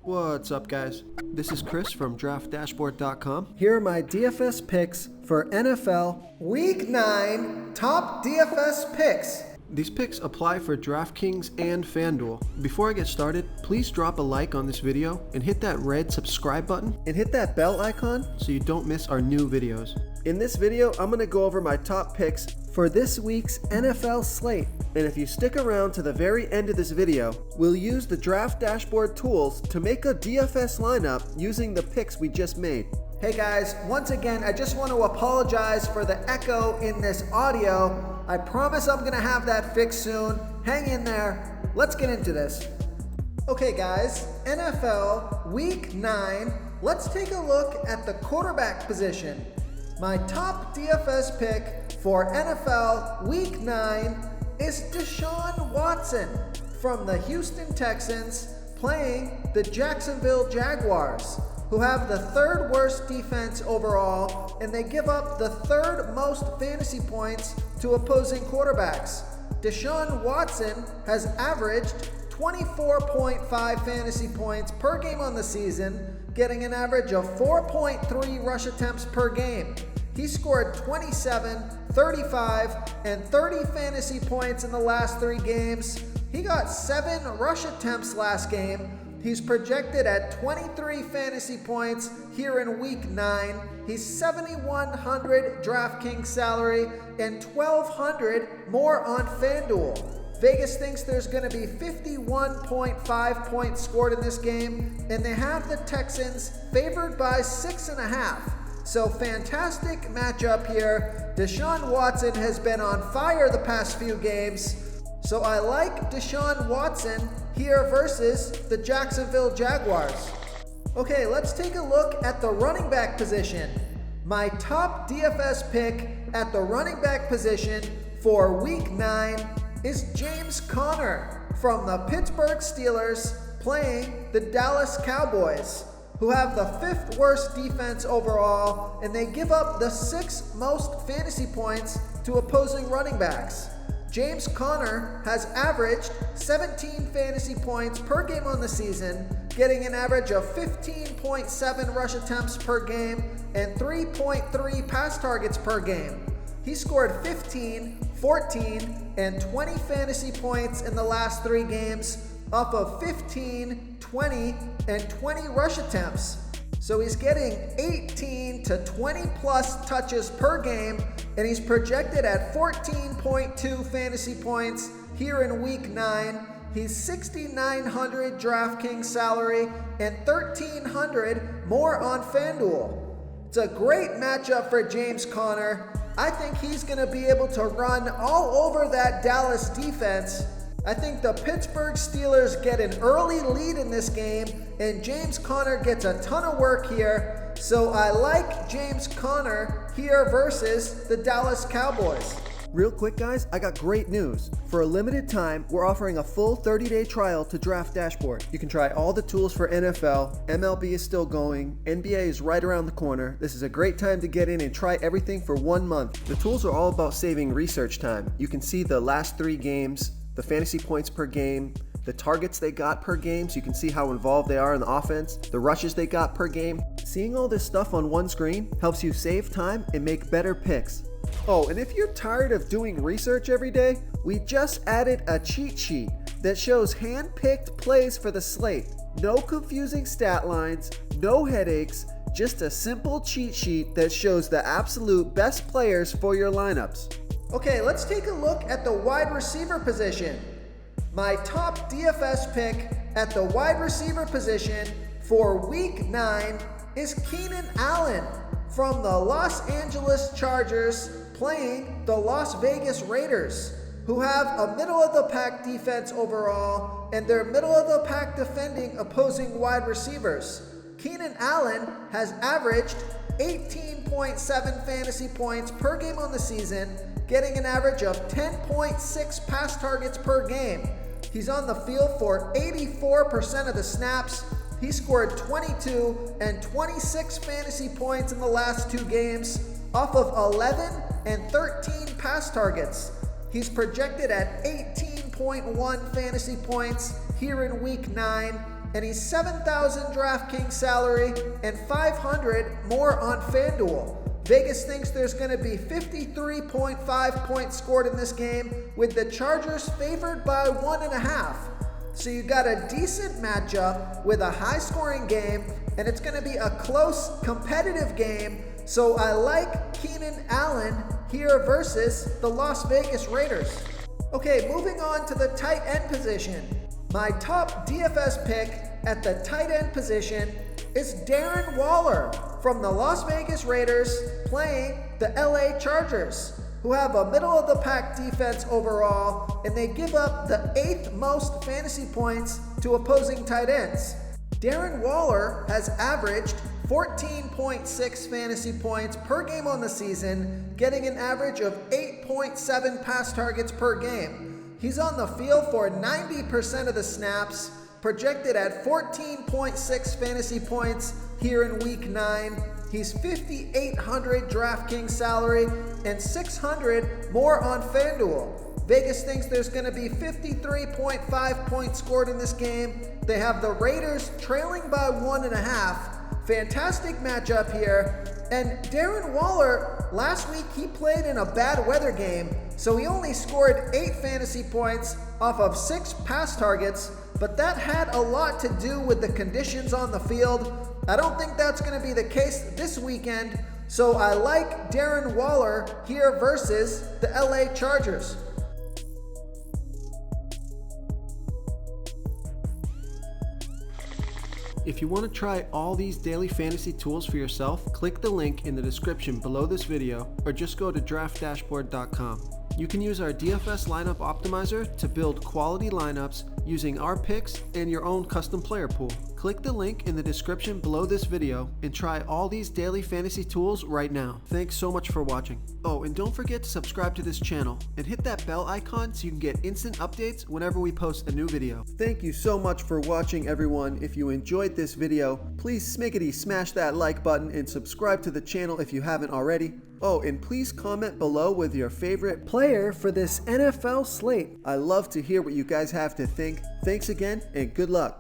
What's up, guys? This is Chris from DraftDashboard.com. Here are my DFS picks for NFL Week 9 top DFS picks. These picks apply for DraftKings and FanDuel. Before I get started, please drop a like on this video and hit that red subscribe button And hit that bell icon so you don't miss our new videos. In this video, I'm going to go over my top picks for this week's NFL slate. And if you stick around to the very end of this video, we'll use the Draft Dashboard tools to make a DFS lineup using the picks we just made. Hey guys, once again, I just want to apologize for the echo in this audio. I promise I'm going to have that fixed soon. Hang in there. Let's get into this. Okay guys, NFL Week 9. Let's take a look at the quarterback position. My top DFS pick for NFL Week 9 is Desean Watson from the Houston Texans playing the Jacksonville Jaguars, who have the third worst defense overall, and they give up the third most fantasy points to opposing quarterbacks. Desean Watson has averaged 24.5 fantasy points per game on the season, getting an average of 4.3 rush attempts per game. He scored 27, 35, and 30 fantasy points in the last 3 games. He got 7 rush attempts last game. He's projected at 23 fantasy points here in Week 9. He's $7,100 DraftKings salary and $1,200 more on FanDuel. Vegas thinks there's going to be 51.5 points scored in this game, and they have the Texans favored by 6.5. So fantastic matchup here. Desean Watson has been on fire the past few games. So I like Desean Watson here versus the Jacksonville Jaguars. Okay, let's take a look at the running back position. My top DFS pick at the running back position for Week 9 is James Conner from the Pittsburgh Steelers playing the Dallas Cowboys, who have the 5th worst defense overall, and they give up the 6th most fantasy points to opposing running backs. James Conner has averaged 17 fantasy points per game on the season, getting an average of 15.7 rush attempts per game and 3.3 pass targets per game. He scored 15, 14, and 20 fantasy points in the last 3 games off of 15, 20, and 20 rush attempts. So he's getting 18 to 20 plus touches per game, and he's projected at 14.2 fantasy points here in Week 9. He's $6,900 DraftKings salary and $1,300 more on FanDuel. It's a great matchup for James Conner. I think he's going to be able to run all over that Dallas defense. I think the Pittsburgh Steelers get an early lead in this game, and James Conner gets a ton of work here. So I like James Conner here versus the Dallas Cowboys. Real quick guys, I got great news. For a limited time, we're offering a full 30-day trial to Draft Dashboard. You can try all the tools for NFL, MLB is still going, NBA is right around the corner. This is a great time to get in and try everything for 1 month. The tools are all about saving research time. You can see the last 3 games, the fantasy points per game, the targets they got per game so you can see how involved they are in the offense, the rushes they got per game. Seeing all this stuff on one screen helps you save time and make better picks. Oh, and if you're tired of doing research every day, we just added a cheat sheet that shows hand-picked plays for the slate. No confusing stat lines, no headaches, just a simple cheat sheet that shows the absolute best players for your lineups. Okay, let's take a look at the wide receiver position. My top DFS pick at the wide receiver position for Week 9 is Keenan Allen from the Los Angeles Chargers playing the Las Vegas Raiders, who have a middle-of-the-pack defense overall, and they're middle-of-the-pack defending opposing wide receivers. Keenan Allen has averaged 18.7 fantasy points per game on the season, getting an average of 10.6 pass targets per game. He's on the field for 84% of the snaps. He scored 22 and 26 fantasy points in the last 2 games off of 11 and 13 pass targets. He's projected at 18.1 fantasy points here in Week 9. and he's 7,000 DraftKings salary and 500 more on FanDuel. Vegas thinks there's going to be 53.5 points scored in this game, with the Chargers favored by 1.5. So you got a decent matchup with a high-scoring game, and it's going to be a close, competitive game. So I like Keenan Allen here versus the Las Vegas Raiders. Okay, moving on to the tight end position. My top DFS pick at the tight end position is Darren Waller from the Las Vegas Raiders playing the LA Chargers, who have a middle-of-the-pack defense overall, and they give up the 8th most fantasy points to opposing tight ends. Darren Waller has averaged 14.6 fantasy points per game on the season, getting an average of 8.7 pass targets per game. He's on the field for 90% of the snaps, projected at 14.6 fantasy points here in Week 9. He's 5,800 DraftKings salary and 600 more on FanDuel. Vegas thinks there's going to be 53.5 points scored in this game. They have the Raiders trailing by 1.5. Fantastic matchup here. And Darren Waller, last week he played in a bad weather game, so he only scored 8 fantasy points off of 6 pass targets, but that had a lot to do with the conditions on the field. I don't think that's going to be the case this weekend, so I like Darren Waller here versus the LA Chargers. If you want to try all these daily fantasy tools for yourself, click the link in the description below this video or just go to draftdashboard.com. You can use our DFS lineup optimizer to build quality lineups using our picks and your own custom player pool. Click the link in the description below this video and try all these daily fantasy tools right now. Thanks so much for watching. Oh, and don't forget to subscribe to this channel and hit that bell icon so you can get instant updates whenever we post a new video. Thank you so much for watching, everyone. If you enjoyed this video, please smiggity smash that like button and subscribe to the channel if you haven't already. Oh, and please comment below with your favorite player for this NFL slate. I love to hear what you guys have to think. Thanks again, and good luck.